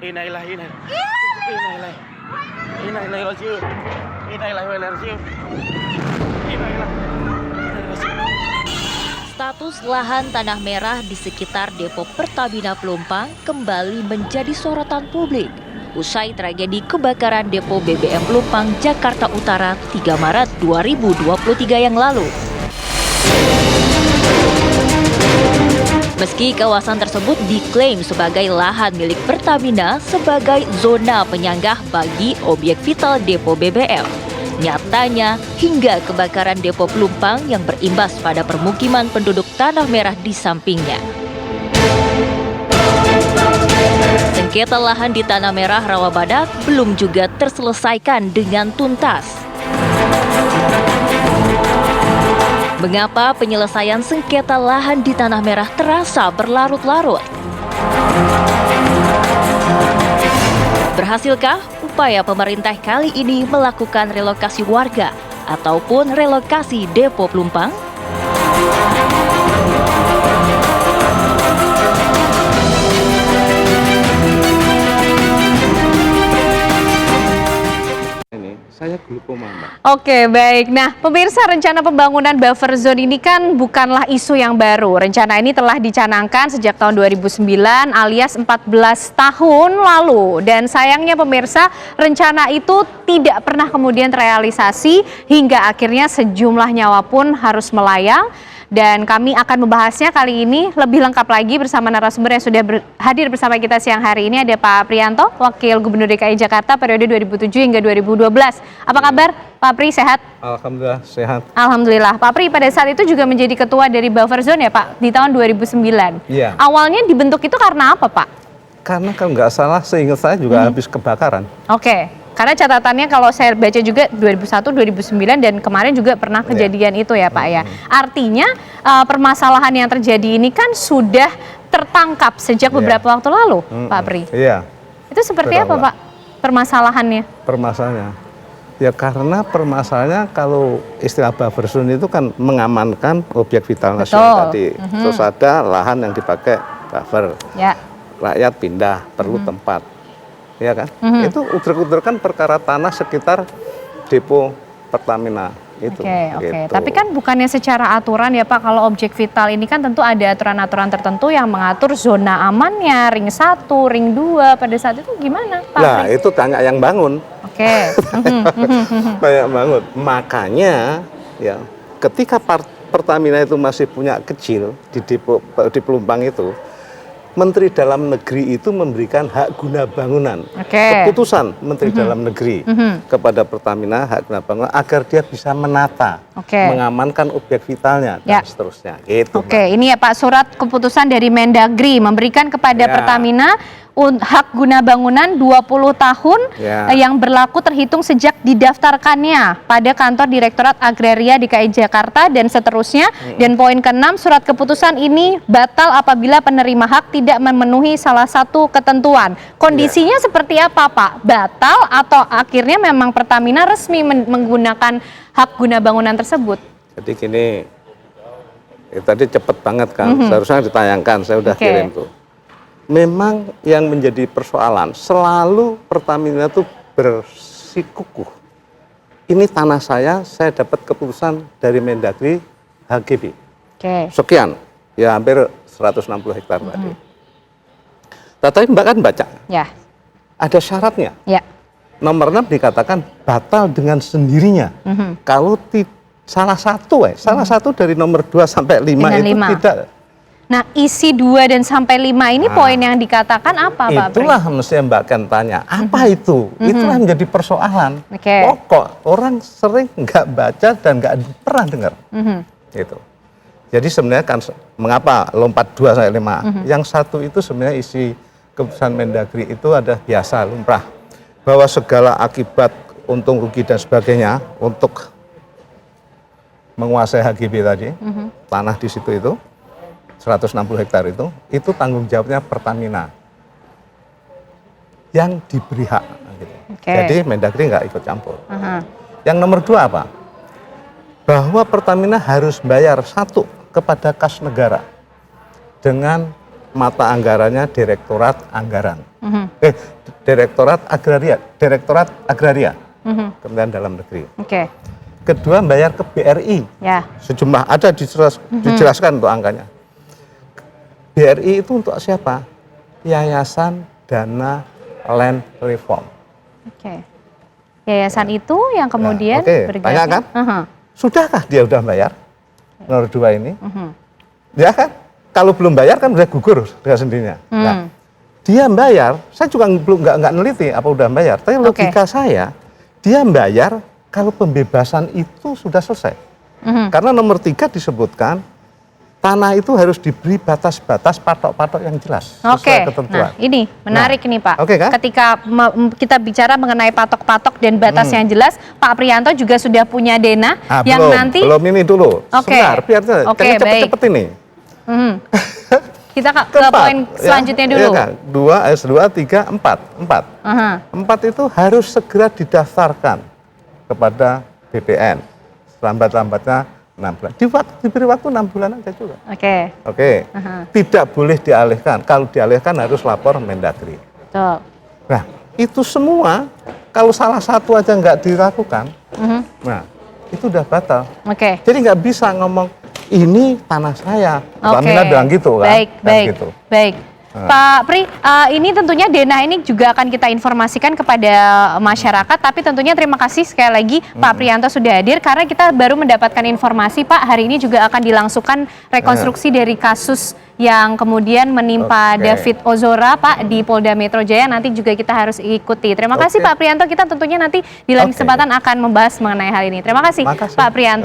Innalillahi innalillahi innalillahi rajiun. Innalillahi rajiun. Status lahan tanah merah di sekitar depo Pertamina Pelumpang kembali menjadi sorotan publik usai tragedi kebakaran depo BBM Pelumpang, Jakarta Utara 3 Maret 2023 yang lalu. Meski kawasan tersebut diklaim sebagai lahan milik Pertamina sebagai zona penyanggah bagi objek vital depo BBM, nyatanya hingga kebakaran depo Pelumpang yang berimbas pada permukiman penduduk Tanah Merah di sampingnya. Sengketa lahan di Tanah Merah Rawabadak belum juga terselesaikan dengan tuntas. Mengapa penyelesaian sengketa lahan di Tanah Merah terasa berlarut-larut? Berhasilkah upaya pemerintah kali ini melakukan relokasi warga ataupun relokasi depo Pelumpang? Saya glukoma, Mbak. Oke, baik. Nah, pemirsa, rencana pembangunan buffer zone ini kan bukanlah isu yang baru. Rencana ini telah dicanangkan sejak tahun 2009 alias 14 tahun lalu. Dan sayangnya pemirsa, rencana itu tidak pernah kemudian terrealisasi hingga akhirnya sejumlah nyawa pun harus melayang. Dan kami akan membahasnya kali ini lebih lengkap lagi bersama narasumber yang sudah hadir bersama kita siang hari ini. Ada Pak Priyanto, Wakil Gubernur DKI Jakarta periode 2007 hingga 2012. Apa kabar Pak Pri, sehat? Alhamdulillah sehat. Alhamdulillah. Pak Pri pada saat itu juga menjadi ketua dari buffer zone ya Pak, di tahun 2009. Iya. Awalnya dibentuk itu karena apa Pak? Karena kalau nggak salah seingat saya juga habis kebakaran. Oke. Karena catatannya kalau saya baca juga 2001, 2009 dan kemarin juga pernah kejadian itu ya Pak ya. Artinya permasalahan yang terjadi ini kan sudah tertangkap sejak beberapa waktu lalu Pak Pri. Iya. Itu seperti Betul, apa Mbak. Pak permasalahannya? Permasalahannya. Ya karena permasalahannya kalau istilah buffer zone itu kan mengamankan objek vital nasional tadi. Terus ada lahan yang dipakai buffer. Ya. Rakyat pindah, perlu tempat. Ya kan? Itu utrek-utrek kan perkara tanah sekitar depo Pertamina itu. Oke. Gitu. Tapi kan bukannya secara aturan ya Pak, kalau objek vital ini kan tentu ada aturan-aturan tertentu yang mengatur zona amannya, ring 1, ring 2 pada saat itu gimana Pak? Nah, itu tanya yang bangun. Oke. Banyak banget. Makanya ya ketika Pertamina itu masih punya kecil di depo di Pelumpang itu, Menteri Dalam Negeri itu memberikan hak guna bangunan. Keputusan Menteri Dalam Negeri kepada Pertamina hak guna bangunan agar dia bisa menata, mengamankan objek vitalnya dan seterusnya. Gitu, Ini ya Pak, surat keputusan dari Mendagri memberikan kepada Pertamina hak guna bangunan 20 tahun yang berlaku terhitung sejak didaftarkannya pada kantor Direktorat Agraria DKI Jakarta dan seterusnya. Dan poin ke-6, surat keputusan ini batal apabila penerima hak tidak memenuhi salah satu ketentuan. Kondisinya seperti apa Pak? Batal atau akhirnya memang Pertamina resmi menggunakan hak guna bangunan tersebut? Jadi gini, tadi cepet banget kan, seharusnya ditayangkan, saya udah kirim tuh. Memang yang menjadi persoalan selalu Pertamina itu bersikukuh. Ini tanah saya dapat keputusan dari Mendagri HGB. Sekian, ya hampir 160 hektar tadi. Tapi Mbak kan baca, ada syaratnya. Nomor 6 dikatakan batal dengan sendirinya. Kalau salah satu dari nomor 2 sampai 5 itu tidak. Nah, isi 2 dan sampai 5 ini poin yang dikatakan apa Pak? Itulah mesti Mbak Ken tanya, apa itu? Itulah menjadi persoalan. Pokok orang sering nggak baca dan nggak pernah dengar. Gitu. Jadi sebenarnya kan mengapa lompat 2 sampai 5? Yang satu itu sebenarnya isi keputusan Mendagri itu ada biasa lumrah bahwa segala akibat untung rugi dan sebagainya untuk menguasai HGB tadi, tanah di situ itu 160 hektar itu tanggung jawabnya Pertamina yang diberi hak. Gitu. Jadi Mendagri nggak ikut campur. Yang nomor 2 apa? Bahwa Pertamina harus bayar 1 kepada kas negara dengan mata anggarannya Direktorat Anggaran. Mhm. Direktorat Agraria. Mhm. Kementerian Dalam Negeri. Oke. Kedua, bayar ke BRI. Ya. Sejumlah ada dijelaskan untuk angkanya. BRI itu untuk siapa? Yayasan Dana Land Reform. Oke. Yayasan itu yang kemudian oke, bergerak. tanya kan? Sudahkah dia udah bayar? Nomor 2 ini. Ya kan? Kalau belum bayar kan udah gugur dengan sendirinya. Nah, dia bayar, saya juga nggak neliti apa udah bayar. Tapi logika saya, dia bayar kalau pembebasan itu sudah selesai. Karena nomor 3 disebutkan, tanah itu harus diberi batas-batas patok-patok yang jelas sesuai ketentuan. Nah ini menarik ini Pak. Oke, kan? Ketika kita bicara mengenai patok-patok dan batas yang jelas, Pak Priyanto juga sudah punya denah yang nanti. Belum ini dulu. Sebentar, biar cepet-cepet ini. Kita ke poin selanjutnya dulu. Iya kan? 2, S2, 3, 4. 4 itu harus segera didaftarkan kepada BPN. Selambat-lambatnya 6 bulan. Diberi waktu 6 bulan aja juga. Oke. Tidak boleh dialihkan. Kalau dialihkan harus lapor Mendagri. Betul. Nah, itu semua kalau salah satu aja nggak dilakukan, nah itu udah batal. Jadi nggak bisa ngomong ini tanah saya. Pertamina bilang gitu kan. Baik. Gitu. Baik. Pak Pri, ini tentunya denah ini juga akan kita informasikan kepada masyarakat, tapi tentunya terima kasih sekali lagi Pak Priyanto sudah hadir, karena kita baru mendapatkan informasi Pak, hari ini juga akan dilangsungkan rekonstruksi dari kasus yang kemudian menimpa David Ozora Pak di Polda Metro Jaya, nanti juga kita harus ikuti. Terima kasih Pak Priyanto, kita tentunya nanti di lain kesempatan akan membahas mengenai hal ini. Terima kasih Pak Priyanto.